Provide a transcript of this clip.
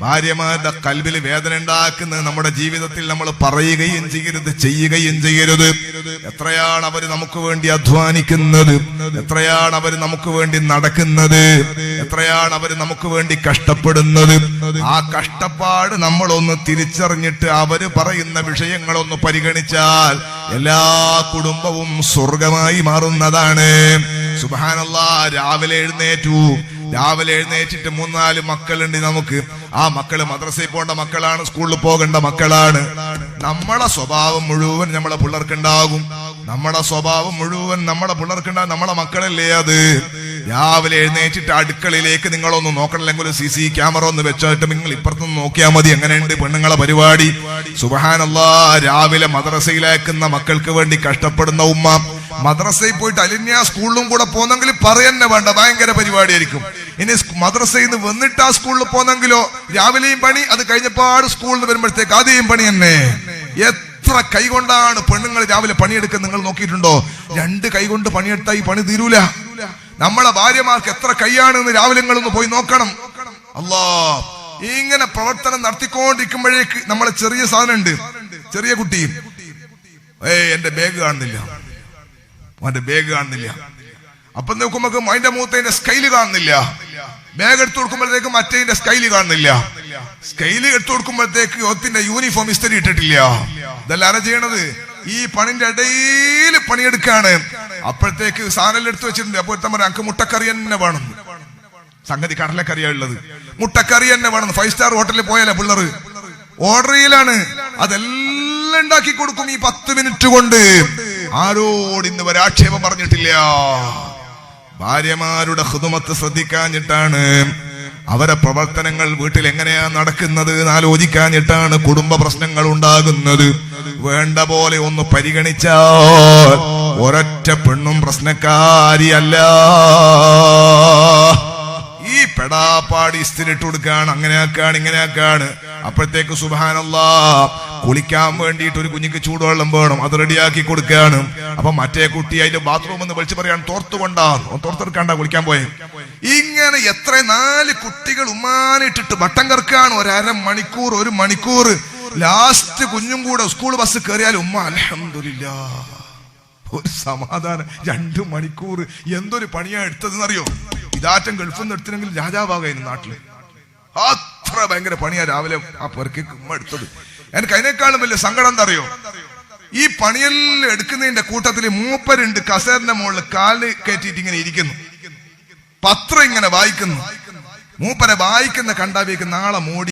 ഭാര്യമാരുടെ കൽബിൽ വേദന ഉണ്ടാക്കുന്നത് നമ്മുടെ ജീവിതത്തിൽ നമ്മൾ പറയുകയും ചെയ്യരുത്, ചെയ്യുകയും ചെയ്യരുത്. എത്രയാണ് അവര് നമുക്ക് വേണ്ടി അധ്വാനിക്കുന്നത്, എത്രയാണ് അവര് നമുക്ക് വേണ്ടി നടക്കുന്നത്, എത്രയാണ് അവര് നമുക്ക് വേണ്ടി കഷ്ടപ്പെടുന്നത്. ആ കഷ്ടപ്പാട് നമ്മളൊന്ന് തിരിച്ചറിഞ്ഞിട്ട് അവര് പറയുന്ന വിഷയങ്ങളൊന്ന് പരിഗണിച്ചാൽ എല്ലാ കുടുംബവും സ്വർഗമായി മാറുന്നതാണ്. സുബ്ഹാനല്ലാഹ്. രാവിലെ എഴുന്നേറ്റിട്ട് 3-4 മക്കളുണ്ട് നമുക്ക്. ആ മക്കള് മദ്രസയിൽ പോകേണ്ട മക്കളാണ്, സ്കൂളിൽ പോകേണ്ട മക്കളാണ്. നമ്മളെ സ്വഭാവം മുഴുവൻ നമ്മളെ പിള്ളേർക്കുണ്ടാകും, നമ്മുടെ സ്വഭാവം മുഴുവൻ നമ്മുടെ പിള്ളേർക്കുണ്ടാകും. നമ്മളെ മക്കളല്ലേ അത്. രാവിലെ എഴുന്നേറ്റിട്ട് അടുക്കളയിലേക്ക് നിങ്ങളൊന്ന് നോക്കണില്ലെങ്കിൽ CC ക്യാമറ ഒന്ന് വെച്ചിട്ട് നിങ്ങൾ ഇപ്പുറത്തൊന്ന് നോക്കിയാൽ മതി. എങ്ങനെയുണ്ട് പെണ്ണുങ്ങളെ പരിപാടി? സുബ്ഹാനല്ലാഹ്. രാവിലെ മദ്രസയിലേക്കുന്ന മക്കൾക്ക് വേണ്ടി കഷ്ടപ്പെടുന്ന ഉമ്മ, മദ്രസയിൽ പോയിട്ട് അലിന്യ സ്കൂളിലും കൂടെ പോന്നെങ്കിൽ പറയന്നെ വേണ്ട, ഭയങ്കര പരിപാടിയായിരിക്കും. ഇനി മദ്രസയിൽ നിന്ന് വന്നിട്ട് ആ സ്കൂളിൽ പോന്നെങ്കിലോ രാവിലെയും പണി, അത് കഴിഞ്ഞപ്പാട് സ്കൂളിൽ നിന്ന് വരുമ്പോഴത്തേക്ക് ആദ്യം പണി തന്നെ. എത്ര കൈകൊണ്ടാണ് പെണ്ണുങ്ങൾ രാവിലെ പണിയെടുക്കുന്നത് നിങ്ങൾ നോക്കിയിട്ടുണ്ടോ? 2 കൈകൊണ്ട് പണിയെടുത്താൽ ഈ പണി തീരൂല. നമ്മളെ ഭാര്യമാർക്ക് എത്ര കൈയാണെന്ന് രാവിലെ നിങ്ങളൊന്ന് പോയി നോക്കണം. അല്ലാ, ഇങ്ങനെ പ്രവർത്തനം നടത്തിക്കൊണ്ടിരിക്കുമ്പോഴേക്ക് നമ്മളെ ചെറിയ സാധനം ഉണ്ട്, ചെറിയ കുട്ടി, എന്റെ ബാഗ് കാണുന്നില്ല, അവന്റെ ബാഗ് കാണുന്നില്ല. അപ്പൊ നോക്കുമ്പോ അതിന്റെ മൂത്തതിന്റെ സ്കൈല് കാണുന്നില്ല. ബാഗ് എടുത്തു കൊടുക്കുമ്പോഴത്തേക്ക് മറ്റേതിന്റെ സ്കൈല് കാണുന്നില്ല. സ്കൈല് എടുത്തു കൊടുക്കുമ്പോഴത്തേക്ക് ഒത്തിന്റെ യൂണിഫോം ഇസ്തിരി ഇട്ടിട്ടില്ല. ഇതെല്ലാം ആരാ ചെയ്യണത്? ഈ പണിന്റെ ഇടയിൽ പണിയെടുക്കാണ്. അപ്പോഴത്തേക്ക് സാധനം എടുത്തു വെച്ചിട്ടുണ്ട്. അപ്പോൾ എനിക്ക് മുട്ടക്കറി തന്നെ വേണം. സംഗതി കടലക്കറിയാ ഉള്ളത്, മുട്ടക്കറി തന്നെ വേണം. 5 സ്റ്റാർ ഹോട്ടലിൽ പോയാലേ പിള്ളേർ ഓർഡർ ചെയ്യലാണ്. അതെല്ലാം ഉണ്ടാക്കി കൊടുക്കും ഈ 10 മിനിറ്റ് കൊണ്ട്. ആരോട് ഇന്ന് വരെ ആക്ഷേപം പറഞ്ഞിട്ടില്ല. ഭാര്യമാരുടെ ഖിദ്മത്ത് ശ്രദ്ധിക്കാഞ്ഞിട്ടാണ്, അവരെ പ്രവർത്തനങ്ങൾ വീട്ടിൽ എങ്ങനെയാ നടക്കുന്നത് ആലോചിക്കാഞ്ഞിട്ടാണ് കുടുംബ പ്രശ്നങ്ങൾ ഉണ്ടാകുന്നത്. വേണ്ട പോലെ ഒന്ന് പരിഗണിച്ചാൽ ഒരൊറ്റ പെണ്ണും പ്രശ്നക്കാരിയല്ല. ഈ പെടാപ്പാടി ഇസ്തിരിട്ട് കൊടുക്കാണ്, അങ്ങനെയാക്കാണ്, ഇങ്ങനെയാക്കാണ്. അപ്പോഴത്തേക്ക് സുബ്ഹാനല്ലാഹ്, കുളിക്കാൻ വേണ്ടിയിട്ട് ഒരു കുഞ്ഞിക്ക് ചൂടുവെള്ളം വേണം, അത് റെഡിയാക്കി കൊടുക്കുകയാണ്. അപ്പൊ മറ്റേ കുട്ടി അതിന്റെ ബാത്റൂം എന്ന് വിളിച്ച് പറയാണ് തോർത്തെടുക്കാണ്ടാ കുളിക്കാൻ പോയെ. ഇങ്ങനെ എത്ര 4 കുട്ടികൾ ഉമ്മാനിട്ടിട്ട് വട്ടം കറക്കാണ്. 1 മണിക്കൂർ. ലാസ്റ്റ് കുഞ്ഞും കൂടെ സ്കൂൾ ബസ് കയറിയാൽ ഉമ്മ അൽഹംദുലില്ലാഹ് ഒരു സമാധാനം. 2 മണിക്കൂർ എന്തൊരു പണിയാ എടുത്തതെന്നറിയോ? ഇതാറ്റം ഗൾഫിൽ നിന്ന് എടുത്തില്ലെങ്കിൽ രാജാവാകായിരുന്നു നാട്ടില്. അത്ര ഭയങ്കര പണിയാ രാവിലെ ആ പെരക്ക് ഉമ്മ എടുത്തത്. എനിക്ക് അതിനേക്കാളും വലിയ സങ്കടം എന്താ അറിയോ? ഈ പണിയെല്ലാം എടുക്കുന്നതിന്റെ കൂട്ടത്തിൽ മൂപ്പരുണ്ട് കസേറിന്റെ മുകളിൽ കാല് കയറ്റിയിട്ട് ഇങ്ങനെ ഇരിക്കുന്നു, പത്രം ഇങ്ങനെ വായിക്കുന്നു. മൂപ്പരെ വായിക്കുന്ന കണ്ടാവേക്ക് നാളെ മോടി